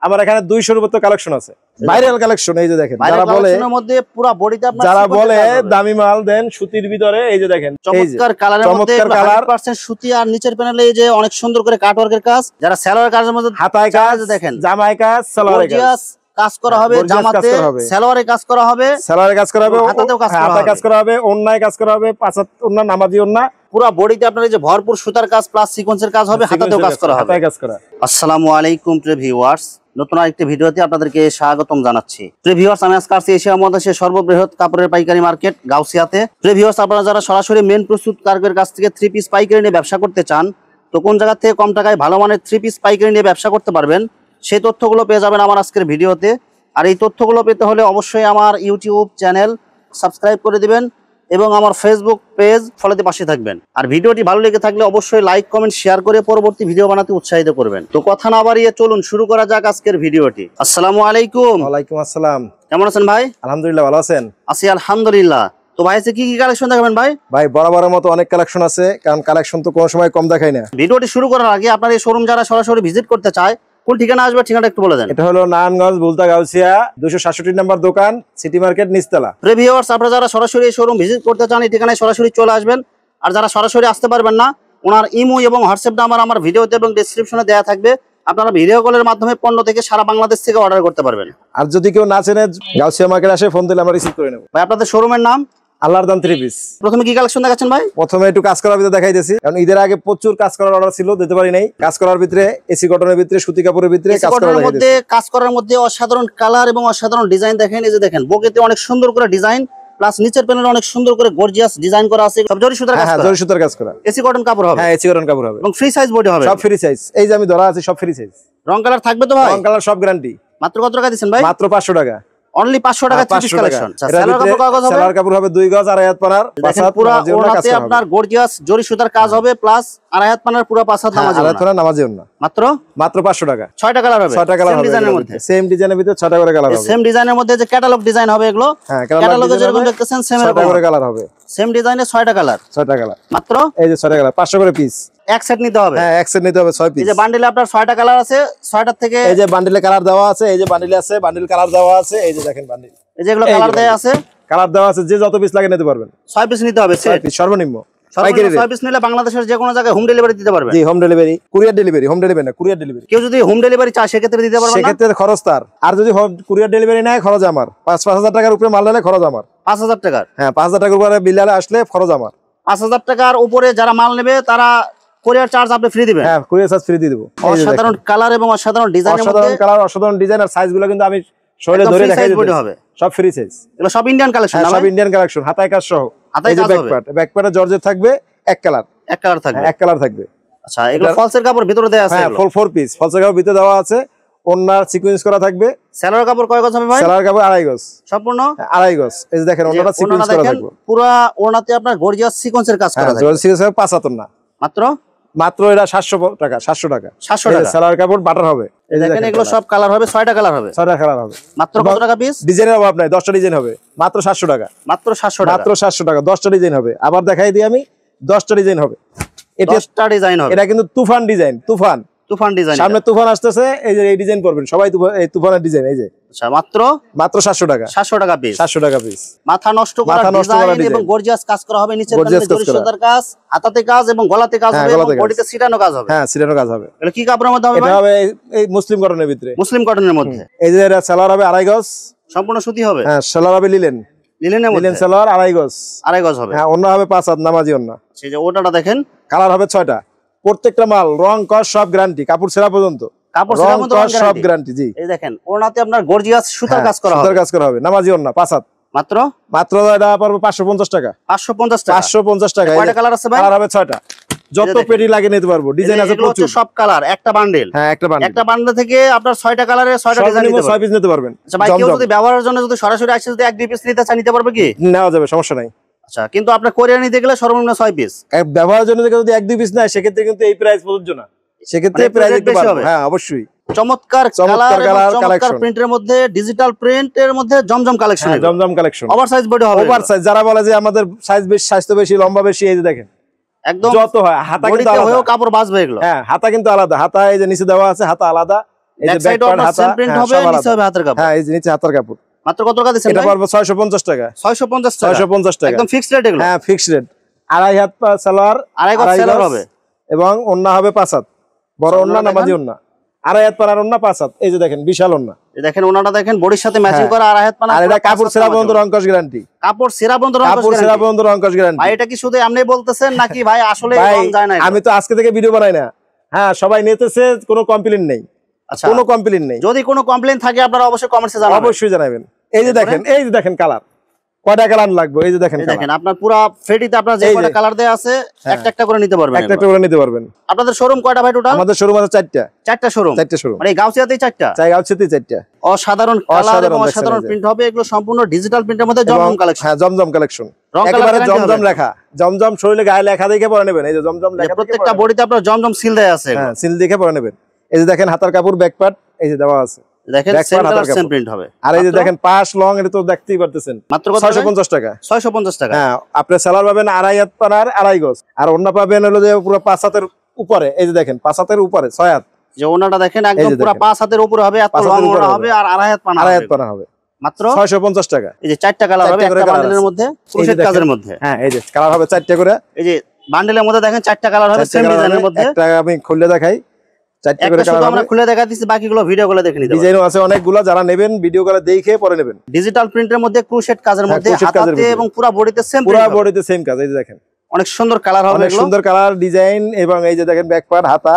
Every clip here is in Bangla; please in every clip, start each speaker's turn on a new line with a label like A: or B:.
A: আমার এখানে 200 এর মতো কালেকশন আছে, ভাইরাল কালেকশন। এই যে দেখেন,
B: যারা বলে এর মধ্যে পুরো বডিতে আপনার
A: যারা বলে দামি মাল দেন সুতির ভিতরে, এই যে দেখেন
B: চমৎকার কালারের মধ্যে 100% সুতি, আর নিচের প্যানেলে এই যে অনেক সুন্দর করে কাটওয়ার্কের কাজ, যারা সালোয়ার কাজের মধ্যে
A: হাতায় কাজ দেখেন, জামায় কাজ, সালোয়ারে কাজ,
B: কাজ করা হবে, জামাতে সালোয়ারে কাজ করা হবে,
A: সালোয়ারে কাজ করা হবে, হাতাতেও কাজ করা হবে, ওন্নায় কাজ করা হবে, পাঁচাত ওন্না, নামাজি ওন্না,
B: পুরো বডিতে আপনার এই যে ভরপুর সুতার কাজ প্লাস সিকোয়েন্সের কাজ হবে, হাতাতেও কাজ করা হবে,
A: হাতায় কাজ করা।
B: আসসালামু আলাইকুম প্রিয় ভিউয়ার্স, নতুন আরেকটি ভিডিওতে আপনাদেরকে স্বাগতম জানাচ্ছি। প্রিয় ভিউয়ার্স, আমি আজকে আসছি এশিয়া মহাদেশের সর্ববৃহৎ কাপড়ের পাইকারি মার্কেট গাউসিয়াতে। প্রিয় ভিউয়ার্স, আপনারা যারা সরাসরি মেন প্রস্তুতকারকের কাছ থেকে 3 পিস পাইকারি নিয়ে ব্যবসা করতে চান, তো কোন জায়গা থেকে কম টাকায় ভালো মানের 3 পিস পাইকারি নিয়ে ব্যবসা করতে পারবেন, সেই তথ্যগুলো পেয়ে যাবেন আমার আজকের ভিডিওতে। আর এই তথ্যগুলো পেতে হলে অবশ্যই আমার ইউটিউব চ্যানেল সাবস্ক্রাইব করে দিবেন এবং আমার ফেসবুক পেজ ফলোতে পাশে থাকবেন। আর ভিডিওটি ভালো লেগে থাকলে অবশ্যই লাইক কমেন্ট শেয়ার করে পরবর্তী ভিডিও বানাতে উৎসাহিত করবেন। তো কথা না বাড়িয়ে চলুন শুরু করা যাক আজকের ভিডিওটি। আসসালামু আলাইকুম।
A: ওয়ালাইকুম আসসালাম।
B: কেমন আছেন ভাই?
A: আলহামদুলিল্লাহ, ভালো আছেন?
B: আছি আলহামদুলিল্লাহ। তো ভাই কি কি কালেকশন দেখাবেন ভাই?
A: ভাই বরাবরের মতো অনেক কালেকশন আছে, কারণ কালেকশন তো কোনো সময় কম দেখাই না।
B: ভিডিওটি শুরু করার আগে আপনার এই শোরুম যারা সরাসরি ভিজিট করতে চায়, কোন ঠিকানা আসবে ঠিকানাটা একটু বলে দেন।
A: এটা হলো নারায়ণগঞ্জ বুলতা গাউসিয়া 267 নম্বর দোকান, সিটি মার্কেট নিচতলা।
B: প্রিয় ভিউয়ার্স, আপনারা যারা সরাসরি এই শোরুম ভিজিট করতে চান এই ঠিকানায় সরাসরি চলে আসবেন। আর যারা সরাসরি আসতে পারবেন না, ওনার ইমো এবং হোয়াটসঅ্যাপ নাম্বার আমার ভিডিওতে এবং ডেসক্রিপশনে দেওয়া থাকবে, আপনারা ভিডিও কলের মাধ্যমে পণ্য থেকে সারা বাংলাদেশ থেকে অর্ডার করতে পারবেন।
A: আর যদি কেউ না চেনে, গাউসিয়া মার্কেট আসে ফোন দিলে আমরা রিসিভ করে নেব।
B: ভাই আপনাদের শোরুমের নাম?
A: আল্লাহর দান 3 পিস।
B: প্রথমে কি কালেকশন দেখাচ্ছেন ভাই?
A: প্রথমে একটু কাজ করার ভিতরে দেখাইতেছি, কারণ ঈদের আগে প্রচুর কাজ করার অর্ডার ছিল, দিতে পারি নাই। কাজ করার ভিতরে এসি কটনের ভিতরে, সুতি কাপড়ের ভিতরে
B: কাজ করার মধ্যে অসাধারণ কালার এবং অসাধারণ ডিজাইন দেখেন। এই যে দেখেন বকেতে অনেক সুন্দর করে ডিজাইন, প্লাস নিচের প্যানেলে অনেক সুন্দর করে গর্জিয়াস ডিজাইন করা আছে, সব জরি সুতার কাজ করা।
A: হ্যাঁ, জরি সুতার কাজ করা,
B: এসি কটন কাপড় হবে।
A: হ্যাঁ, এসি কটন কাপড় হবে
B: এবং ফ্রি সাইজ বডি হবে,
A: সব ফ্রি সাইজ। এই যে আমি ধরা আছে সব ফ্রি সাইজ।
B: রং কালার থাকবে তো ভাই?
A: রং কালার সব গ্যারান্টি।
B: মাত্র কত টাকা দিবেন ভাই?
A: মাত্র 500 টাকা।
B: অনলি 500 টাকা 3 পিস কালেকশন।
A: সালোয়ার কাপড় কয় গজ হবে? সালোয়ার কাপড় হবে 2 গজ, আড়াই হাত পানার,
B: দেখেন পুরো ওনাতে আপনার গর্জিয়াস জরি সুতার কাজ হবে, প্লাস আড়াই হাত পানার পুরো 5 হাত নামাজি ওনা।
A: আড়াই হাত পানার নামাজি ওনা।
B: মাত্র
A: 500 টাকা।
B: 6টা কালার হবে,
A: 6টা কালার হবে ডিজাইনের মধ্যে, সেম ডিজাইনের ভিতরে 6টা করে কালার হবে।
B: সেম ডিজাইনের মধ্যে যে ক্যাটালগ ডিজাইন হবে এগুলো,
A: হ্যাঁ,
B: ক্যাটালগে যেরকম দেখতেছেন সেম এরকম
A: 6টা করে কালার হবে।
B: সেম ডিজাইনে 6টা কালার।
A: 6টা কালার
B: মাত্র
A: এই যে 6টা কালার 500 করে পিস।
B: এক সেট নিতে হবে।
A: হ্যাঁ, এক সেট নিতে হবে 6 পিস।
B: এই যে বান্ডেলে আপনার 6টা কালার আছে, 6টার থেকে
A: এই যে বান্ডেলে কালার দেওয়া আছে, এই যে বান্ডেলে আছে, বান্ডেল কালার দেওয়া আছে। এই যে দেখেন বান্ডেল,
B: এই যে এগুলো কালার দেয়া আছে,
A: কালার দেওয়া আছে, যে যত পিস লাগে নিতে পারবেন।
B: 6 পিস নিতে হবে,
A: 6 পিস সর্বনিম্ন।
B: 6 পিস নিলে বাংলাদেশের যে কোনো জায়গায় হোম ডেলিভারি দিতে পারবেন।
A: জি, home delivery, courier delivery, home delivery না কুরিয়ার ডেলিভারি।
B: কেউ যদি হোম ডেলিভারি চায় সেক্ষেত্রে দিতে পারবেন না?
A: সেক্ষেত্রে খরচ তার। আর যদি কুরিয়ার ডেলিভারি নেয় খরচ আমার। 5,000 টাকার উপরে মাল নিলে খরচ আমার।
B: 5000 টাকার?
A: হ্যাঁ, 5000 টাকার উপরে বিল আসলে খরচ আমার।
B: 5000 টাকার উপরে যারা মাল নেবে তারা কুরিয়ার চার্জ আপনি ফ্রি দিবেন?
A: হ্যাঁ, কুরিয়ার চার্জ ফ্রি দিয়ে দেব।
B: অসাধারণ কালার এবং অসাধারণ ডিজাইনের মধ্যে,
A: অসাধারণ কালার, অসাধারণ ডিজাইন, আর সাইজগুলো কিন্তু আমি শরীরে ধরে দেখাই দিতে হবে। সব ফ্রি সাইজ,
B: এগুলো সব ইন্ডিয়ান কালেকশন।
A: সব ইন্ডিয়ান কালেকশন, হাতায় কাজ সহ।
B: হাতায় কাজ হবে,
A: ব্যাক পার্টে জর্জেট থাকবে, এক কালার থাকবে, এক কালার থাকবে।
B: আচ্ছা, এগুলো ফলসের কাপড় ভিতরে দেয়া আছে?
A: হ্যাঁ, 4 পিস ফলসের কাপড় ভিতরে দেওয়া আছে, ওন্নার সিকোয়েন্স করা থাকবে।
B: সালোয়ার কাপড় কয় গজ হবে ভাই?
A: সালোয়ার কাপড় 2.5 গজ
B: সম্পূর্ণ
A: 2.5 গজ। এই যে দেখেন ওন্নাটা সিকোয়েন্স করা থাকবে,
B: পুরো ওন্নাতে আপনার গর্জিয়াস সিকোয়েন্সের কাজ করা থাকবে।
A: জর্জেট সিকোয়েন্স 5 হাত না, মাত্র এটা 700 টাকা। 700 টাকা সালোয়ার কাপড় বাটার হবে। এই
B: দেখেন এগুলো সব কালার হবে, 6টা কালার হবে।
A: 6টা কালার হবে।
B: মাত্র কত টাকা পিস?
A: ডিজাইনের অভাব নাই, 10টা ডিজাইন হবে, মাত্র 700 টাকা।
B: মাত্র 700 টাকা,
A: মাত্র 700 টাকা। 10টা ডিজাইন হবে। আবার দেখাই দিই আমি, 10টা ডিজাইন হবে।
B: এটা 10টা ডিজাইন হবে।
A: এটা কিন্তু তুফান ডিজাইন, তুফান ডিজাইন। সামনে তুফান আসতেছে, এই যে এই ডিজাইন করবেন সবাই, এই তুফানের ডিজাইন। এই যে
B: আচ্ছা, মাত্র
A: 700 টাকা।
B: 700 টাকা পিস।
A: 700 টাকা পিস।
B: মাথা নষ্ট করা ডিজাইন এবং গর্জিয়াস কাজ করা হবে, নিচের প্যানেলে জরি সুতার কাজ, হাতাতে কাজ এবং গলাতে কাজ হবে, এবং বডিতে সিটানো কাজ হবে।
A: হ্যাঁ, সিটানো কাজ হবে।
B: এটা কি কাপড়ের মধ্যে হবে?
A: এটা হবে এই মুসলিম কটনের ভিতরে,
B: মুসলিম কটনের মধ্যে।
A: এই যে এটা সালোয়ার হবে 2.5 গজ,
B: সম্পূর্ণ সুতি হবে।
A: হ্যাঁ, সালোয়ার হবে লিলেনের মধ্যে, লিলেন সালোয়ার 2.5 গজ,
B: 2.5 গজ হবে।
A: হ্যাঁ, ওন্না হবে 5 হাত নামাজি ওন্না।
B: সেই যে ওটাটা দেখেন,
A: কালার হবে 6টা। প্রত্যেকটা মাল রং কস সব গ্যারান্টি, কাপড় ছেঁড়া পর্যন্ত
B: কাপড় ছেঁড়া পর্যন্ত
A: সব গ্যারান্টি। জি,
B: এই দেখেন ওনাতে আপনার গর্জিয়াস সুতার কাজ করা হবে,
A: সুতার কাজ করা হবে, নামাজি ওন্না 5 হাত। মাত্র এটা পড়বে 550 টাকা।
B: 550 টাকা।
A: 550 টাকা।
B: কয়টা কালার আছে ভাই?
A: কালার হবে 6টা, যত পেটি লাগে নিতে পারবো। ডিজাইন আছে প্রচুর,
B: সব কালার একটা বান্ডেল।
A: হ্যাঁ, একটা বান্ডেল
B: থেকে আপনার 6টা কালারে 6টা ডিজাইন নিতে পারবেন।
A: 6 পিস নিতে পারবেন।
B: আচ্ছা ভাই, কেউ যদি ব্যবহারের জন্য যদি সরাসরি আসে যদি 1-2 পিস নিতে চায় নিতে পারবে কি?
A: নেওয়া যাবে, সমস্যা নাই।
B: আচ্ছা, কিন্তু আপনার কোরিয়ার নিতে গেলে সর্বনিম্ন 6 পিস।
A: ব্যবহারের জন্য যদি 1-2 পিস নেয় সেক্ষেত্রে কিন্তু এই প্রাইস প্রযোজ্য না, সেক্ষেত্রে প্রাইস একটু বাড়বে। হ্যাঁ, অবশ্যই।
B: চমৎকার কালার, চমৎকার প্রিন্টের মধ্যে, ডিজিটাল প্রিন্টের মধ্যে জমজম কালেকশন।
A: জমজম কালেকশন,
B: ওভারসাইজ বডি হবে।
A: ওভারসাইজ যারা বলে যে আমাদের সাইজ বেশি, স্বাস্থ্য বেশি, লম্বা বেশি, এই যে দেখেন একদম যত হয় হাতা কিন্তু আলাদা,
B: কাপড় বাঁচবে এগুলো।
A: হ্যাঁ, হাতা কিন্তু আলাদা। হাতা এই যে নিচে দেওয়া আছে, হাতা আলাদা। এই যে
B: ব্যাক সাইডও
A: ব্যাকপার্ট
B: আপনার
A: হাতা
B: সেম প্রিন্ট
A: হ্যাঁ,
B: হবে,
A: সব আলাদা।
B: নিচে হবে হাতের কাপড়।
A: হ্যাঁ এই যে নিচে হাতার কাপড়।
B: মাত্র কত টাকা দিচ্ছেন
A: এটা
B: ভাই?
A: পড়বে 650 টাকা।
B: 650 টাকা।
A: 650 টাকা
B: একদম ফিক্সড রেট এগুলো।
A: হ্যাঁ ফিক্সড রেট। আড়াই হাত সালোয়ার,
B: আড়াই গজ সেলার
A: গজ
B: হবে।
A: এবং ওন্না হবে 5 হাত। বড়
B: আচ্ছা,
A: ওন্না,
B: ওন্নাটা
A: নামাজি ওন্না। আড়াই হাত পানার ওন্না 5 হাত। এই যে দেখেন বিশাল ওন্না।
B: এই দেখেন ওনাটা দেখেন বডির সাথে ম্যাচিং
A: হ্যাঁ।
B: করা আড়াই হাত পানা।
A: আর এটা
B: পুরো
A: কাপড়
B: পাঁচ
A: সেরা
B: হাত
A: পর্যন্ত
B: নামাজি
A: রংকশ গ্যারান্টি।
B: ওড়না। কাপড় সেরা বন্ধ রং
A: কাপড় সেরা পর্যন্ত রংকশ গ্যারান্টি।
B: ভাই এটা কি শুধু আপনি বলতেছেন নাকি ভাই আসলে
A: ভাই
B: রং যায় না?
A: আমি তো আজকে থেকে ভিডিও বানাই না। হ্যাঁ সবাই নিতেছে, কোনো কমপ্লেইন নেই।
B: আচ্ছা,
A: কোনো কমপ্লেইন নেই।
B: যদি কোনো কমপ্লেইন থাকে আপনারা অবশ্যই কমেন্টসে জানাবেন।
A: অবশ্যই জানাবেন। এই যে দেখেন, এই যে দেখেন কালার কয়টা কালার লাগবে। এই যে দেখেন
B: এই
A: কালার
B: দেখেন আপনার পুরো ফেটিতে আপনার যে
A: এই যে।
B: কয়টা কালার দেয়া আছে একটা একটা করে নিতে পারবেন।
A: একটা একটা করে নিতে পারবেন।
B: আপনাদের শোরুম কয়টা ভাই টোটাল?
A: আমাদের শোরুম আছে 4টা।
B: 4টা শোরুম।
A: 4টা শোরুম।
B: মানে এই গাউসিয়াতেই 4টা।
A: চাই আউটসেতে 4টা।
B: অসাধারণ কালার
A: অসাধারণ
B: এবং
A: দেখছেন
B: অসাধারণ
A: এই যে।
B: প্রিন্ট হবে। এগুলো সম্পূর্ণ ডিজিটাল প্রিন্টের মধ্যে জমজম কালেকশন।
A: হ্যাঁ জমজম কালেকশন।
B: রং কালার
A: একেবারে
B: গ্যারান্টি
A: জমজম
B: হবে।
A: লেখা। জমজম শরীরে গায়ে লেখা দেখে পরে নেবেন। এই যে জমজম লেখা
B: প্রত্যেকটা বডিতে আপনার জমজম সিল দেয়া আছে।
A: হ্যাঁ সিল দেখে পরে নেবেন। এই যে দেখেন হাতার কাপড় ব্যাক পার্ট এই যে দেওয়া আছে।
B: দেখেন
A: back
B: সেম
A: part
B: কালার
A: হাতার
B: সেম
A: কাপড়।
B: প্রিন্ট হবে।
A: আর এই যে দেখেন পাশ লং, এটা তো দেখতেই পারতেছেন।
B: মাত্র কত?
A: 650 টাকা।
B: 650 টাকা।
A: হ্যাঁ আপনি সেলার পাবেন আড়াই হাত পানার আড়াই গজ। আর ওন্না পাবেন হলো যে পুরো 5 হাতের উপরে। এই যে দেখেন 5 হাতের উপরে 6 হাত।
B: যে ওনাটা দেখেন একদম
A: এই যে
B: পুরো
A: দেখেন।
B: 5 হাতের উপরে হবে, এত
A: 5
B: লং
A: হাতের উপরে
B: ওনা
A: হবে।
B: হবে আর আড়াই হাত পানা
A: আড়াই
B: হবে।
A: হাত পানা হবে।
B: মাত্র
A: 650 টাকা।
B: এই যে 4টা কালার হবে
A: 4টা করে
B: একটা
A: কালার
B: বান্ডেলের
A: আছে।
B: মধ্যে,
A: এই যে
B: ক্রোশেট
A: দেখেন।
B: কাজের মধ্যে।
A: হ্যাঁ এই যে কালার হবে 4টা করে।
B: এই যে বান্ডেলের মধ্যে দেখেন 4টা কালার হবে
A: 4টা
B: সেম
A: কালার
B: ডিজাইনের
A: হবে।
B: মধ্যে।
A: একটা আমি খুলে দেখাই। 4টা করে
B: একটা শুধু
A: কালার
B: আমরা
A: হবে।
B: খুলে দেখাচ্ছি, বাকিগুলো ভিডিও করে দেখে নিতে পারবেন।
A: ডিজাইনও আছে অনেকগুলো, যারা নেবেন ভিডিও করে দেখে পরে নেবেন।
B: ডিজিটাল প্রিন্টের মধ্যে ক্রোশেট কাজের
A: হ্যাঁ,
B: মধ্যে,
A: ক্রোশেট কাজের
B: হাতাতে
A: মধ্যে।
B: এবং পুরো বডিতে সেম
A: পুরো বডিতে সেম কাজ। এই যে দেখেন
B: অনেক সুন্দর কালার হবে
A: অনেক
B: এগুলো।
A: সুন্দর কালার ডিজাইন। এবং এই যে দেখেন ব্যাক পার্ট হাতা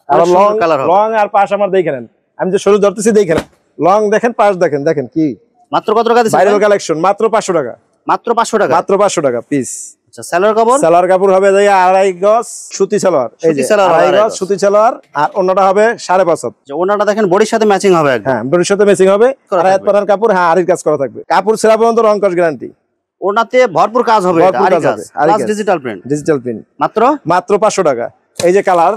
A: আর
B: অনেক
A: লং
B: সুন্দর colour হবে।
A: লং আর পাশ আমার দেখে নেন। আমি যে শরীর ধরতেছি দেখে নেন। লং দেখেন, পাশ দেখেন। দেখেন কি
B: মাত্র কত টাকা দিচ্ছেন?
A: Viral collection. মাত্র 500 টাকা।
B: মাত্র 500 টাকা।
A: মাত্র 500 টাকা পিস।
B: আচ্ছা সালোয়ার কাপড়?
A: সালোয়ার কাপড় হবে যে আড়াই গজ সুতি সালোয়ার। এই
B: সুতি
A: যে
B: সালোয়ার হবে
A: আড়াই
B: আড়াই
A: গজ
B: গজ।
A: সুতি সালোয়ার। আর অন্যটা হবে 5.5 হাত।
B: যে ওনাটা দেখেন বডির সাথে ম্যাচিং হবে একদম।
A: হ্যাঁ বডির সাথে ম্যাচিং হবে।
B: করা
A: আড়াই হাত
B: থাকবে।
A: পানার কাপড়। হ্যাঁ আড়াই কাজ করা থাকবে। কাপড় সেরা পর্যন্ত রংকশ গ্যারান্টি।
B: ওনাতে ভরপুর কাজ হবে, এটা
A: ভরপুর
B: আরি
A: কাজ
B: কাজ
A: হবে, আরি
B: প্লাস
A: কাজ।
B: Digital print.
A: Digital print.
B: মাত্র
A: মাত্র 500 টাকা। এই যে কালার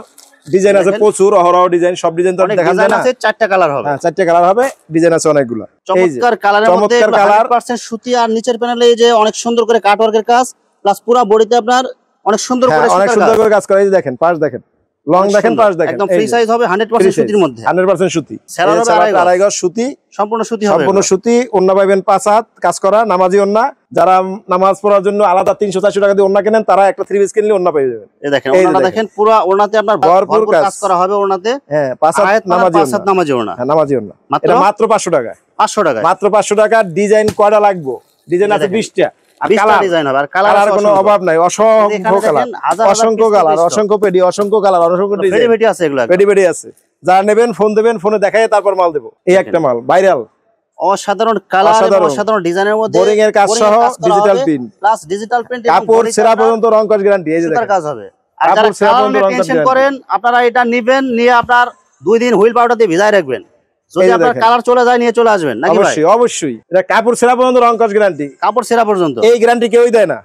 A: ডিজাইন আছে
B: দেখেন।
A: প্রচুর, অহরহ ডিজাইন। সব ডিজাইন তো
B: অনেক
A: দেখা যায়
B: ডিজাইন
A: না।
B: আছে, 4টা কালার হবে।
A: হ্যাঁ 4টা কালার হবে, ডিজাইন আছে অনেকগুলো। এই যে
B: চমৎকার কালারের মধ্যে
A: চমৎকার কালার।
B: 100% সুতি আর নিচের প্যানেলে এই যে অনেক সুন্দর করে কাট ওয়ার্কের কাজ প্লাস পুরো বডিতে আপনার অনেক সুন্দর
A: হ্যাঁ
B: করে
A: অনেক
B: সুতার
A: সুন্দর
B: কাজ।
A: করে কাজ করা। এই যে দেখেন পাশ দেখেন, লং
B: অনেক
A: দেখেন,
B: সুন্দর।
A: পাশ দেখেন।
B: একদম ফ্রি সাইজ হবে 100% সুতির মধ্যে।
A: 100% সুতি।
B: সেলার হবে আড়াই গজ।
A: আড়াই গজ সুতি।
B: সম্পূর্ণ সুতি হবে
A: সম্পূর্ণ
B: এগুলো।
A: সুতি। ওন্না পাবেন 5 হাত কাজ করা নামাজি ওন্না। যারা নামাজ পড়ার জন্য আলাদা 300-400 টাকা দিয়ে ওন্না কেনেন, তারা একটা 3 পিস কিনলে ওন্না পেয়ে যাবেন।
B: এই দেখেন
A: এই যে
B: ওনাটা
A: দেখেন।
B: দেখেন পুরো ওনাতে আপনার
A: ভরপুর
B: ভরপুর
A: কাজ।
B: কাজ করা হবে ওনাতে।
A: হ্যাঁ 5 হাত
B: আয়াত
A: নামাজি
B: 5 হাত
A: ওন্না।
B: নামাজি ওনা।
A: হ্যাঁ নামাজি ওন্না।
B: মাত্র?
A: এটা মাত্র 500 টাকা।
B: 500 টাকা।
A: মাত্র 500 টাকা। ডিজাইন কয়টা লাগবে? ডিজাইন আছে 20টা। আর
B: 20টা
A: কালার
B: ডিজাইন হবে আর কালার
A: কালার কোনো অভাব নাই। অসংখ্য
B: এখানে
A: কালার,
B: দেখেন হাজার হাজার
A: অসংখ্য
B: piece
A: কালার,
B: piece stock।
A: অসংখ্য পেডি, অসংখ্য কালার, অসংখ্য
B: পেডি
A: ডিজাইন।
B: পেডি আছে এগুলো একদম।
A: পেডি পেডি আছে। যারা নেবেন ফোন দেবেন, ফোনে দেখাই তারপর মাল দেবো। এই একটা মাল ভাইরাল
B: অসাধারণ কালার এবং
A: অসাধারণ।
B: অসাধারণ ডিজাইনের মধ্যে
A: বোরিং এর কাজ সহ digital print.
B: Plus digital print
A: কাপড় সেরা পর্যন্ত রংকশ গ্যারান্টি। এই যে
B: সুতার
A: দেখেন
B: কাজ হবে। আর যারা
A: কাপড় সেরা
B: কালার
A: পর্যন্ত
B: নিয়ে
A: রংকশ
B: টেনশন
A: গ্যারান্টি।
B: করেন আপনারা এটা নেবেন, নিয়ে আপনার 2 দিন হুইল পাউডার দিয়ে ভিজায় রাখবেন। যদি
A: এই যে
B: আপনার
A: দেখেন।
B: কালার চলে যায় নিয়ে চলে আসবেন নাকি ভাই?
A: অবশ্যই অবশ্যই। এটা কাপড় সেরা পর্যন্ত রংকশ গ্যারান্টি।
B: কাপড় সেরা পর্যন্ত
A: এই গ্যারান্টি কেউই দেয় না।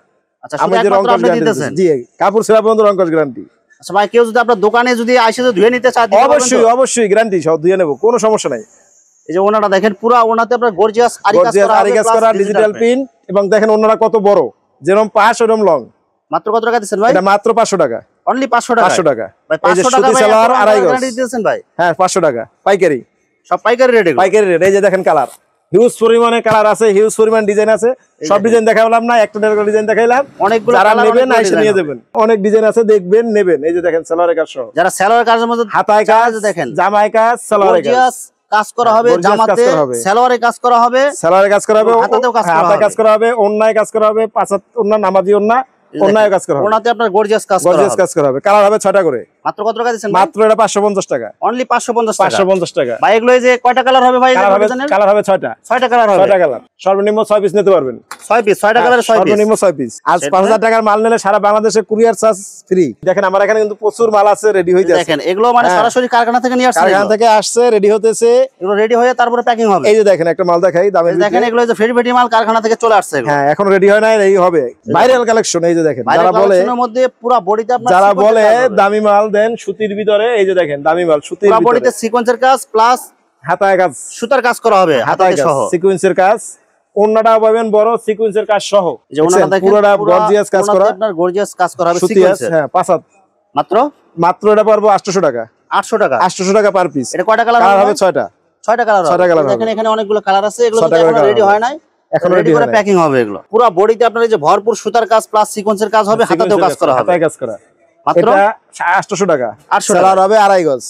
B: আচ্ছা শুধু
A: আমাদের
B: একমাত্র
A: রংকশ
B: আপনি
A: গ্যারান্টি
B: দিতেছেন।
A: জি কাপড় সেরা পর্যন্ত রংকশ গ্যারান্টি।
B: আচ্ছা ভাই কেউ যদি আপনার দোকানে যদি আইসে যদি ধুয়ে নিতে চায় দিতে পারবেন তো?
A: অবশ্যই অবশ্যই গ্যারান্টি সব দিয়ে নেব, কোনো সমস্যা নাই।
B: এই যে ওনাটা দেখেন পুরো ওনাতে আপনার গর্জিয়াস আরি কাজ
A: গর্জিয়াস
B: করা
A: আরি
B: হবে
A: কাজ
B: প্লাস
A: করা
B: ডিজিটাল
A: ডিজিটাল প্রিন্ট। এবং দেখেন ওনারা কত বড়, যেরকম পাশ ওরকম লং।
B: মাত্র কত টাকা দিচ্ছেন ভাই?
A: এটা মাত্র 500 টাকা।
B: অনলি 500 টাকা।
A: 500 টাকা।
B: ভাই
A: এই যে
B: 500 টাকা
A: সুতি
B: ভাই
A: সালোয়ার আড়াই গজ।
B: গ্যারান্টি দিতেছেন ভাই?
A: হ্যাঁ 500 টাকা পাইকারি।
B: সব পাইকারি রেট এগুলো।
A: পাইকারি রেট। এই যে দেখেন কালার হিউজ পরিমাণে কালার আছে, হিউজ পরিমাণ ডিজাইন আছে। সব ডিজাইন দেখাইলাম না, একটা ডিজাইন দেখাইলাম।
B: অনেকগুলো
A: যারা
B: কালার
A: নেবেন আইসে নিয়ে যাবেন। অনেক ডিজাইন আছে, দেখবেন নেবেন। এই যে দেখেন সালোয়ারের কাজ সহ।
B: যারা সেলোয়ার কাজের মধ্যে
A: হাতায় কাজ
B: দেখেন
A: জামায় কাজ সালোয়ারের কাজ।
B: গর্জিয়াস কাজ করা হবে,
A: গর্জিয়াস কাজ
B: জামাতে
A: করা হবে।
B: সেলোয়ারে কাজ করা হবে,
A: সালোয়ারের কাজ করা হবে,
B: হাতাতেও কাজ করা
A: হাতায়
B: হবে।
A: কাজ করা হবে, ওন্নায় কাজ করা হবে, পাঁচ হাত ওন্না নামাজি ওন্না, ওন্নায় কাজ করা হবে।
B: ওনাতে আপনার গর্জিয়াস কাজ করা
A: গর্জিয়াস
B: হবে।
A: কাজ করা হবে। কালার হবে 6টা করে।
B: মাত্র কত টাকা দিচ্ছেন?
A: মাত্র এটা 550 টাকা।
B: অনলি 550 টাকা।
A: 550 টাকা।
B: ভাই এগুলো এই যে কয়টা কালার হবে ভাই?
A: কালার হবে 6টা।
B: 6টা কালার হবে।
A: 6টা কালার। সর্বনিম্ন 6 পিস নিতে পারবেন।
B: 6 পিস, 6টা কালারে 6 পিস।
A: সর্বনিম্ন 6 পিস। আর 5000 টাকার মাল নিলে সারা বাংলাদেশে কুরিয়ার চার্জ ফ্রি। দেখেন আমার এখানে কিন্তু প্রচুর মাল আছে, রেডি হইতে আছে।
B: দেখেন এগুলো মানে সরাসরি কারখানা থেকে নিয়ে আসছে।
A: কারখানা থেকে আসছে, রেডি হতেছে।
B: এগুলো রেডি হয়ে তারপরে প্যাকিং হবে।
A: এই যে দেখেন একটা মাল দেখাই দামের ভিতরে।
B: দেখেন এগুলো যে ফেরি ফেরি মাল কারখানা থেকে চলে আসছে এগুলো।
A: হ্যাঁ এখন রেডি হয় না, এই হবে ভাইরাল কালেকশন। এই যে দেখেন যারা বলে,
B: এর মধ্যে পুরো বডিতে আপনার
A: যারা
B: সিকোয়েন্সের
A: বলে
B: কাজ হবে।
A: দামি মাল দেন সুতির ভিতরে, এই যে দেখেন দামি মাল সুতির
B: পুরো
A: ভিতরে।
B: বডিতে সিকোয়েন্সের কাজ প্লাস
A: হাতায় কাজ,
B: সুতার কাজ করা হবে
A: হাতায়
B: হাতাতে
A: কাজ,
B: সহ।
A: সিকোয়েন্সের কাজ। ওন্নাটা পাবেন বড় সিকোয়েন্সের কাজ সহ।
B: এই যে ওনাটা দেখেন
A: পুরোটা গর্জিয়াস কাজ করা,
B: আপনার গর্জিয়াস কাজ করা হবে
A: সুতি আছে।
B: সিকোয়েন্সের।
A: হ্যাঁ 5 হাত।
B: মাত্র
A: মাত্র এটা পারবো 800 টাকা।
B: 800 টাকা
A: 800 টাকা পার পিস।
B: এটা কয়টা কালার
A: হবে? 6টা।
B: 6টা কালার হবে।
A: 6টা কালার
B: দেখেন
A: হবে।
B: এখানে অনেকগুলো কালার আছে, এগুলো
A: 6টা
B: এখনো রেডি হয় নাই,
A: এখন
B: রেডি করে প্যাকিং হবে এগুলো। পুরো বডিতে আপনার এই যে ভরপুর সুতার কাজ প্লাস সিকোয়েন্সের কাজ হবে, হাতাতেও কাজ করা হবে।
A: হাতায় কাজ করা।
B: মাত্র
A: এটা 800 টাকা।
B: 800
A: সেলার হবে 2.5 গজ।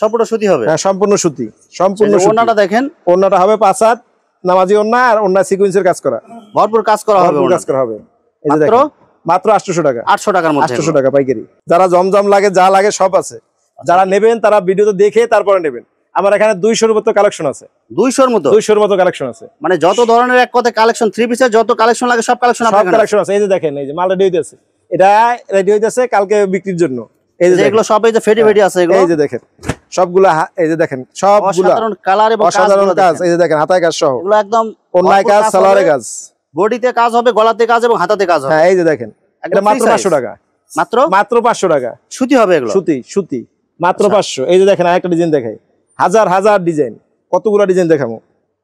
B: সম্পূর্ণ সুতি হবে।
A: হ্যাঁ, সম্পূর্ণ সুতি, সম্পূর্ণ সুতি।
B: ওন্নাটা দেখেন,
A: ওন্নাটা হবে 5 হাত নামাজি ওন্না, আর ওন্না সিকোয়েন্সের কাজ করা,
B: ভরপুর কাজ করা হবে,
A: ভরপুর কাজ করা হবে। এই যে
B: মাত্র
A: দেখেন, মাত্র 800 টাকা।
B: 800 টাকার মধ্যে
A: 800 টাকা পাইকারি। যারা জমজম লাগে, যা লাগে সব আছে। যারা নেবেন তারা ভিডিওতে দেখে তারপরে নেবেন। আমার এখানে 200 এর মতো কালেকশন আছে।
B: 200 এর মতো?
A: 200 এর মতো কালেকশন আছে।
B: মানে যত ধরনের এক কথায় কালেকশন, থ্রি পিসের যত কালেকশন লাগে সব কালেকশন
A: সব
B: আপনাদের কাছে
A: কালেকশন আছে। এই যে দেখেন, এই যে মাল রেডি হইতেছে, এটা রেডি হইতেছে কালকে বিক্রির জন্য। এই যে
B: এগুলো সব এই যে ফেডি ফেডি আছে এগুলো।
A: এই যে দেখেন সবগুলা, এই যে দেখেন সবগুলা
B: অসাধারণ কালার এবং
A: অসাধারণ কাজ। এই যে দেখেন হাতায় কাজ সহ,
B: এগুলো একদম
A: ওন্নায় কাজ, সালোয়ারে কাজ,
B: বডিতে কাজ হবে, গলাতে কাজ এবং হাতাতে কাজ হবে।
A: হ্যাঁ, এই যে দেখেন, এটা মাত্র 500 টাকা।
B: মাত্র
A: মাত্র 500 টাকা।
B: সুতি হবে এগুলো,
A: সুতি, সুতি, মাত্র 500। এই যে দেখেন আরেকটা ডিজাইন দেখাই, হাজার হাজার ডিজাইন, কতগুলো ডিজাইন দেখাবো।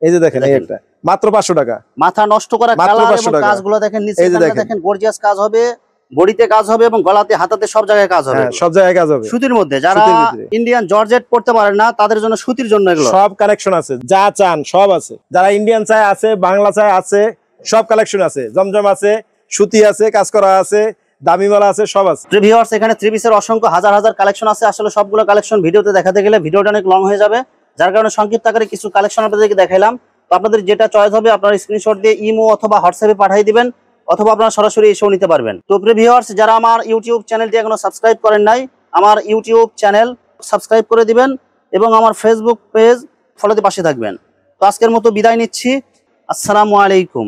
A: এই যে দেখেন, এই একটা মাত্র 500 টাকা।
B: মাথা নষ্ট করা
A: মাত্র
B: কালার
A: 500
B: এবং
A: টাকা।
B: কাজগুলো দেখেন, নিচে
A: এই যে দেখেন,
B: দেখেন গর্জিয়াস কাজ হবে, বডিতে কাজ হবে এবং গলাতে হাতাতে সব জায়গায় কাজ হবে।
A: হ্যাঁ, সব জায়গায় কাজ হবে।
B: সুতির মধ্যে যারা
A: সুতির ভিতরে।
B: ইন্ডিয়ান জর্জেট পড়তে পারেন না তাদের জন্য সুতির জন্য এগুলো
A: সব কালেকশন আছে, যা চান সব আছে। যারা ইন্ডিয়ান চাই আছে, বাংলা চাই আছে, সব কালেকশন আছে। জমজম আছে, সুতি আছে, কাজ করা আছে, দামি মালা আছে, সব আছে।
B: ভিউয়ার্স, এখানে থ্রি পিসের অসংখ্য হাজার হাজার কালেকশন আছে। আসলে সবগুলো কালেকশন ভিডিওতে দেখাতে গেলে ভিডিওটা অনেক লং হয়ে যাবে, যার কারণে সংক্ষিপ্ত আকারে কিছু কালেকশন আপনাদেরকে দেখাইলাম। তো আপনাদের যেটা চয়েস হবে আপনারা স্ক্রিনশট দিয়ে ইমো অথবা হোয়াটসঅ্যাপে পাঠিয়ে দিবেন, অথবা আপনারা সরাসরি এসেও নিতে পারবেন। তো প্রিয় ভিউয়ার্স, যারা আমার ইউটিউব চ্যানেলটি এখনো সাবস্ক্রাইব করেন নাই, আমার ইউটিউব চ্যানেল সাবস্ক্রাইব করে দিবেন এবং আমার ফেসবুক পেজ ফলোতে পাশে থাকবেন। তো আজকের মতো বিদায় নিচ্ছি। আসসালামু আলাইকুম।